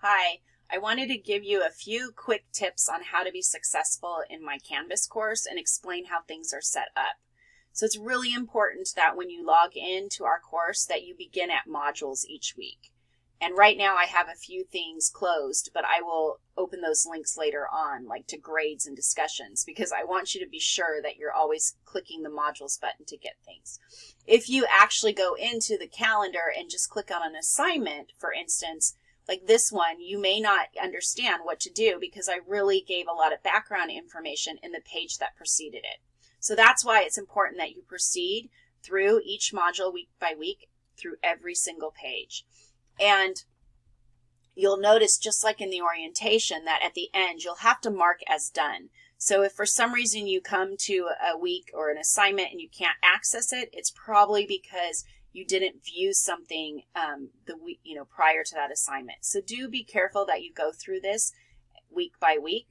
Hi, I wanted to give you a few quick tips on how to be successful in my Canvas course and explain how things are set up. So it's really important that when you log into our course that you begin at modules each week. And right now I have a few things closed, but I will open those links later on, like to grades and discussions, because I want you to be sure that you're always clicking the modules button to get things. If you actually go into the calendar and just click on an assignment, for instance, like this one, you may not understand what to do because I really gave a lot of background information in the page that preceded it. So that's why it's important that you proceed through each module week by week through every single page. And you'll notice, just like in the orientation, that at the end you'll have to mark as done. So if for some reason you come to a week or an assignment and you can't access it, it's probably because you didn't view something the week, prior to that assignment. So do be careful that you go through this week by week.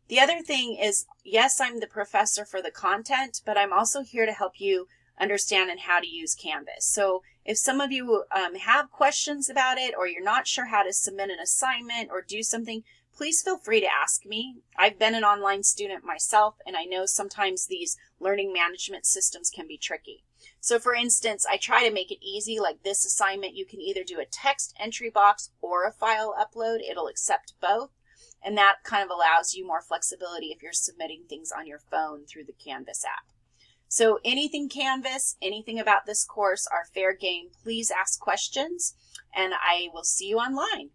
The other thing is, yes, I'm the professor for the content, but I'm also here to help you understand and how to use Canvas. So if some of you have questions about it, or you're not sure how to submit an assignment or do something, please feel free to ask me. I've been an online student myself, and I know sometimes these learning management systems can be tricky. So for instance, I try to make it easy. Like this assignment, you can either do a text entry box or a file upload. It'll accept both, and that kind of allows you more flexibility if you're submitting things on your phone through the Canvas app. So anything Canvas, anything about this course are fair game. Please ask questions, and I will see you online.